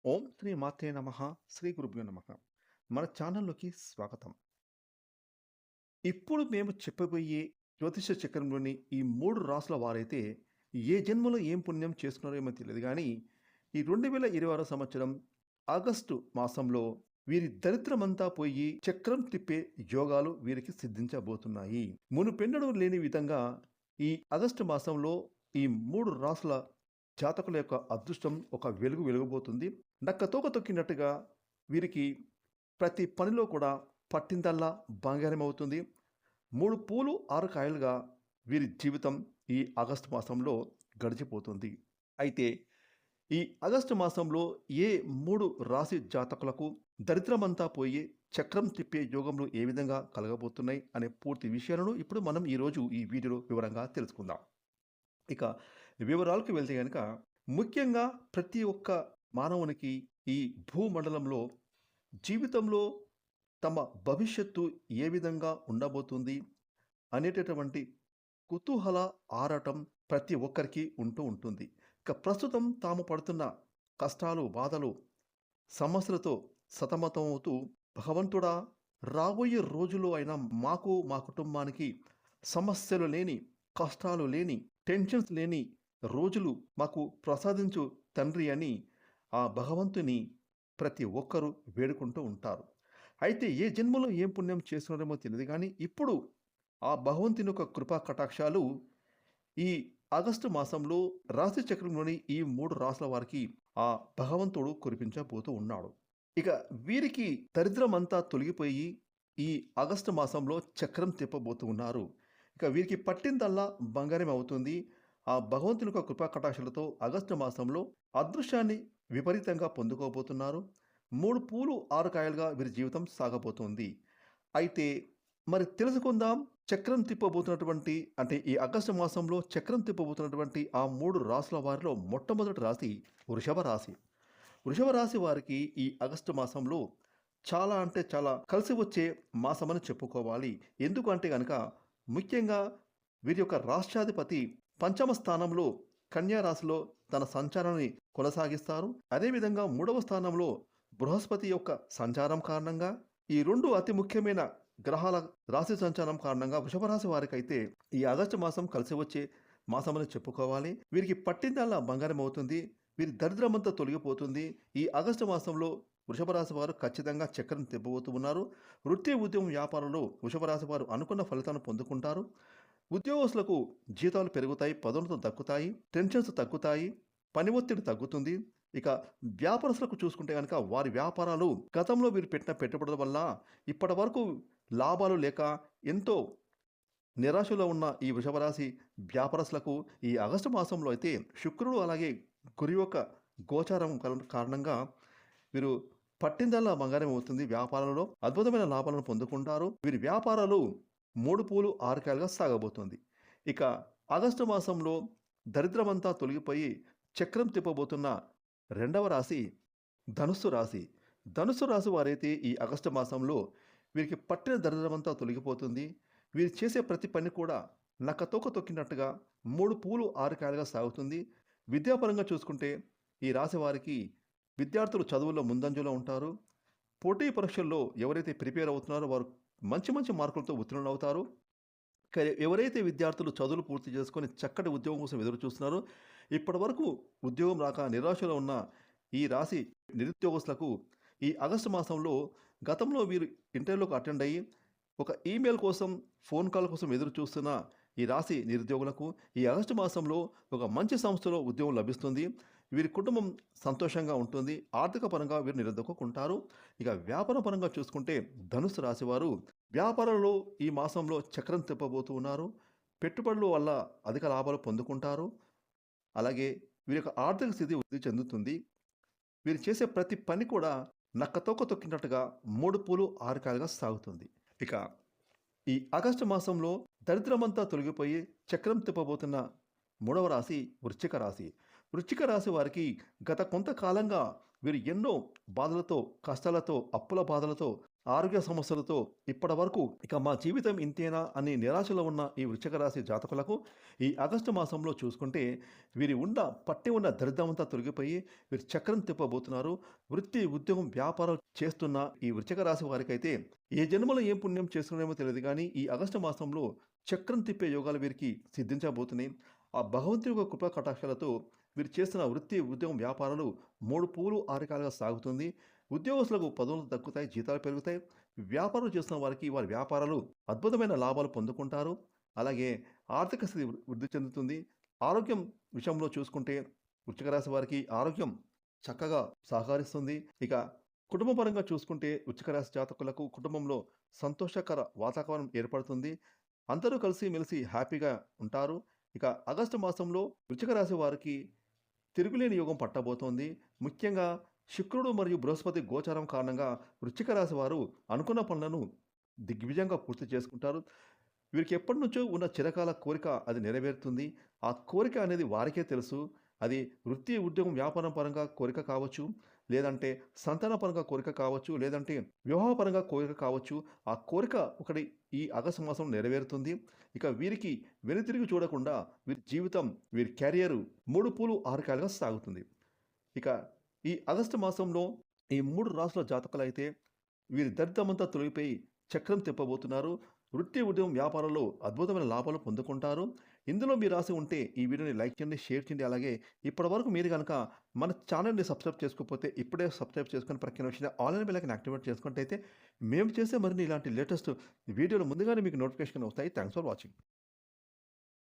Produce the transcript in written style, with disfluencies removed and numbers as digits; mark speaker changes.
Speaker 1: ఓం శ్రీ మాత్రే నమః. శ్రీ గురుభ్యో నమః. మన ఛానల్‌లోకి స్వాగతం. ఇప్పుడు మేము చెప్పబోయే జ్యోతిష చక్రంలోని ఈ 3 రాసుల వారైతే ఏ జన్మలో ఏం పుణ్యం చేసుకున్నారో ఏమో తెలీదు గానీ, ఈ 2026 సంవత్సరం ఆగస్టు మాసంలో వీరి దరిద్రమంతా పోయి చక్రం తిప్పే యోగాలు వీరికి సిద్ధించబోతున్నాయి. మునుపెన్నడూ లేని విధంగా ఈ ఆగస్టు మాసంలో ఈ 3 రాసుల జాతకుల యొక్క అదృష్టం ఒక వెలుగు వెలగబోతుంది. నక్కతోక తొక్కినట్టుగా వీరికి ప్రతి పనిలో కూడా పట్టిందల్లా బంగారం అవుతుంది. 3 పూలు 6 కాయలుగా వీరి జీవితం ఈ ఆగస్టు మాసంలో గడిచిపోతుంది. అయితే ఈ ఆగస్టు మాసంలో ఏ 3 రాశి జాతకులకు దరిద్రమంతా పోయి చక్రం తిప్పే యోగములు ఏ విధంగా కలగబోతున్నాయి అనే పూర్తి విషయాలను ఇప్పుడు మనం ఈరోజు ఈ వీడియోలో వివరంగా తెలుసుకుందాం. ఇక వివరాలకు వెళ్తే గనక ముఖ్యంగా ప్రతి ఒక్క మానవునికి ఈ భూమండలంలో జీవితంలో తమ భవిష్యత్తు ఏ విధంగా ఉండబోతుంది అనేటటువంటి కుతూహల ఆరాటం ప్రతి ఒక్కరికి ఉంటూ ఉంటుంది. ఇక ప్రస్తుతం తాము పడుతున్న కష్టాలు, బాధలు, సమస్యలతో సతమతమవుతూ భగవంతుడా రాబోయే రోజుల్లో అయినా మాకు మా కుటుంబానికి సమస్యలు లేని, కష్టాలు లేని, టెన్షన్స్ లేని రోజులు మాకు ప్రసాదించు తండ్రి అని ఆ భగవంతుని ప్రతి ఒక్కరూ వేడుకుంటూ ఉంటారు. అయితే ఏ జన్మలో ఏం పుణ్యం చేస్తున్నారేమో తెలియదు కానీ ఇప్పుడు ఆ భగవంతుని యొక్క కృపా కటాక్షాలు ఈ ఆగస్టు మాసంలో రాశి చక్రంలోని ఈ 3 రాశుల వారికి ఆ భగవంతుడు కురిపించబోతూ ఉన్నాడు. ఇక వీరికి దరిద్రమంతా తొలగిపోయి ఈ ఆగస్టు మాసంలో చక్రం తిప్పబోతూ ఉన్నారు. ఇక వీరికి పట్టిందల్లా బంగారం అవుతుంది. ఆ భగవంతుని యొక్క కృపా కటాక్షలతో ఆగస్టు మాసంలో అదృశ్యాన్ని విపరీతంగా పొందుకోబోతున్నారు. 3 పూలు 6 కాయలుగా వీరి జీవితం సాగబోతుంది. అయితే మరి తెలుసుకుందాం చక్రం తిప్పబోతున్నటువంటి అంటే ఈ ఆగస్టు మాసంలో చక్రం తిప్పబోతున్నటువంటి ఆ 3 రాశుల వారిలో మొట్టమొదటి రాశి వృషభ రాశి. వృషభ రాశి వారికి ఈ ఆగస్టు మాసంలో చాలా అంటే చాలా కలిసి వచ్చే మాసమని చెప్పుకోవాలి. ఎందుకంటే గనక ముఖ్యంగా వీరి యొక్క రాష్ట్రాధిపతి పంచమ స్థానంలో కన్యా రాశిలో తన సంచారాన్ని కొనసాగిస్తారు. అదేవిధంగా 3వ స్థానంలో బృహస్పతి యొక్క సంచారం కారణంగా ఈ 2 అతి ముఖ్యమైన గ్రహాల రాశి సంచారం కారణంగా వృషభ రాశి వారికైతే ఈ ఆగస్టు మాసం కలిసి వచ్చే మాసమని చెప్పుకోవాలి. వీరికి పట్టిందల్లా బంగారం అవుతుంది. వీరి దరిద్రమంతా తొలగిపోతుంది. ఈ ఆగస్టు మాసంలో వృషభ రాశి వారు ఖచ్చితంగా చక్రం తిప్పబోతూ ఉన్నారు. వృత్తి, ఉద్యోగం, వ్యాపారంలో వృషభ రాశి వారు అనుకున్న ఫలితాలను పొందుకుంటారు. ఉద్యోగస్తులకు జీతాలు పెరుగుతాయి, పదోన్నతులు దక్కుతాయి, టెన్షన్స్ తగ్గుతాయి, పని ఒత్తిడి తగ్గుతుంది. ఇక వ్యాపారస్తులకు చూసుకుంటే కనుక వారి వ్యాపారాలు గతంలో వీరు పెట్టిన పెట్టుబడుల వల్ల ఇప్పటి వరకు లాభాలు లేక ఎంతో నిరాశలో ఉన్న ఈ వృషభ రాశి వ్యాపారస్తులకు ఈ ఆగస్టు మాసంలో అయితే శుక్రుడు అలాగే గురి యొక్క గోచారం కారణంగా వీరు పట్టిందల్లా బంగారం అవుతుంది. వ్యాపారంలో అద్భుతమైన లాభాలను పొందుకుంటారు. వీరి వ్యాపారాలు 3 పూలు 6 కాయలుగా సాగబోతుంది. ఇక ఆగస్టు మాసంలో దరిద్రమంతా తొలగిపోయి చక్రం తిప్పబోతున్న రెండవ రాశి ధనుస్సు రాశి. ధనుస్సు రాశి వారైతే ఈ ఆగస్టు మాసంలో వీరికి పట్టిన దరిద్రమంతా తొలగిపోతుంది. వీరు చేసే ప్రతి పని కూడా నక్కతోక తొక్కినట్టుగా 3 పూలు 6 కాయలుగా సాగుతుంది. విద్యాపరంగా చూసుకుంటే ఈ రాశి వారికి విద్యార్థులు చదువుల్లో ముందంజలో ఉంటారు. పోటీ పరీక్షల్లో ఎవరైతే ప్రిపేర్ అవుతున్నారో వారు మంచి మంచి మార్కులతో ఉత్తీర్ణులవుతారు. ఎవరైతే విద్యార్థులు చదువులు పూర్తి చేసుకొని చక్కటి ఉద్యోగం కోసం ఎదురు చూస్తున్నారో ఇప్పటి వరకు ఉద్యోగం రాక నిరాశలో ఉన్న ఈ రాశి నిరుద్యోగస్తులకు ఈ ఆగస్టు మాసంలో గతంలో వీరు ఇంటర్వ్యూలకు అటెండ్ అయ్యి ఒక ఈమెయిల్ కోసం, ఫోన్ కాల్ కోసం ఎదురు చూస్తున్న ఈ రాశి నిరుద్యోగులకు ఈ ఆగస్టు మాసంలో ఒక మంచి సంస్థలో ఉద్యోగం లభిస్తుంది. వీరి కుటుంబం సంతోషంగా ఉంటుంది. ఆర్థిక పరంగా వీరు నిలదొక్కుంటారు. ఇక వ్యాపార పరంగా చూసుకుంటే ధనుసు రాశి వారు వ్యాపారంలో ఈ మాసంలో చక్రం తిప్పబోతూ ఉన్నారు. పెట్టుబడుల వల్ల అధిక లాభాలు పొందుకుంటారు. అలాగే వీరి యొక్క ఆర్థిక స్థితి వృద్ధి చెందుతుంది. వీరు చేసే ప్రతి పని కూడా నక్కతోక తొక్కినట్టుగా 3 పూలు 6 కాయలుగా సాగుతుంది. ఇక ఈ ఆగస్టు మాసంలో దరిద్రమంతా తొలగిపోయి చక్రం తిప్పబోతున్న 3వ రాశి వృశ్చిక రాశి. వృశ్చిక రాశి వారికి గత కొంతకాలంగా వీరు ఎన్నో బాధలతో, కష్టాలతో, అప్పుల బాధలతో ఆరోగ్య సమస్యలతో ఇప్పటివరకు ఇక మా జీవితం ఇంతేనా అని నిరాశలో ఉన్న ఈ వృశ్చిక రాశి జాతకులకు ఈ ఆగస్టు మాసంలో చూసుకుంటే పట్టి ఉన్న దరిద్రమంతా తొలగిపోయి వీరు చక్రం తిప్పబోతున్నారు. వృత్తి, ఉద్యోగం, వ్యాపారం చేస్తున్న ఈ వృశ్చిక రాశి వారికైతే ఏ జన్మలో ఏం పుణ్యం చేస్తున్నామో తెలియదు కానీ ఈ ఆగస్టు మాసంలో చక్రం తిప్పే యోగాలు వీరికి సిద్ధించబోతున్నాయి. ఆ భగవంతుని యొక్క కృపా కటాక్షాలతో వీరు చేస్తున్న వృత్తి, ఉద్యోగం, వ్యాపారాలు 3 పూలు 6 కాలుగా సాగుతుంది. ఉద్యోగస్తులకు పదవులు దక్కుతాయి, జీతాలు పెరుగుతాయి. వ్యాపారం చేస్తున్న వారికి వారి వ్యాపారాలు అద్భుతమైన లాభాలు పొందుకుంటారు. అలాగే ఆర్థిక స్థితి వృద్ధి చెందుతుంది. ఆరోగ్యం విషయంలో చూసుకుంటే వృశ్చిక రాశి వారికి ఆరోగ్యం చక్కగా సహకరిస్తుంది. ఇక కుటుంబపరంగా చూసుకుంటే వృశ్చిక రాశి జాతకులకు కుటుంబంలో సంతోషకర వాతావరణం ఏర్పడుతుంది. అందరూ కలిసిమెలిసి హ్యాపీగా ఉంటారు. ఇక ఆగస్టు మాసంలో వృశ్చిక రాశి వారికి తిరుగులేని యోగం పట్టబోతోంది. ముఖ్యంగా శుక్రుడు మరియు బృహస్పతి గోచారం కారణంగా వృశ్చిక రాశి వారు అనుకున్న పనులను దిగ్విజయంగా పూర్తి చేసుకుంటారు. వీరికి ఎప్పటినుంచో ఉన్న చిరకాల కోరిక అది నెరవేరుతుంది. ఆ కోరిక అనేది వారికే తెలుసు. అది వృత్తి, ఉద్యోగం, వ్యాపారం పరంగా కోరిక కావచ్చు, లేదంటే సంతాన పరంగా కోరిక కావచ్చు, లేదంటే వివాహపరంగా కోరిక కావచ్చు. ఆ కోరిక ఒకటి ఈ ఆగస్టు మాసం నెరవేరుతుంది. ఇక వీరికి వెనుతిరిగి చూడకుండా వీరి జీవితం, వీరి కెరియరు 3 పూలు 6 కాయలుగా సాగుతుంది. ఇక ఈ ఆగస్టు మాసంలో ఈ 3 రాసుల జాతకులైతే వీరి దరిద్రమంతా తొలగిపోయి చక్రం తిప్పబోతున్నారు. వృత్తి, ఉద్యోగం, వ్యాపారంలో అద్భుతమైన లాభాలు పొందుకుంటారు. ఇందులో మీ రాసి ఉంటే ఈ వీడియోని లైక్ చేయండి, షేర్ చేయండి. అలాగే ఇప్పటివరకు మీరు గనక మన ఛానల్‌ని సబ్స్క్రైబ్ చేసుకోకపోతే ఇప్పుడే సబ్స్క్రైబ్ చేసుకొని ప్రక్కన వచ్చిన ఆల్ బెల్ ఐకాన్ యాక్టివేట్ చేసుకున్నట్టయితే మేము చేసే మరిన్ని ఇలాంటి లేటెస్ట్ వీడియోలు ముందుగానే మీకు నోటిఫికేషన్ వస్తాయి. Thanks for watching.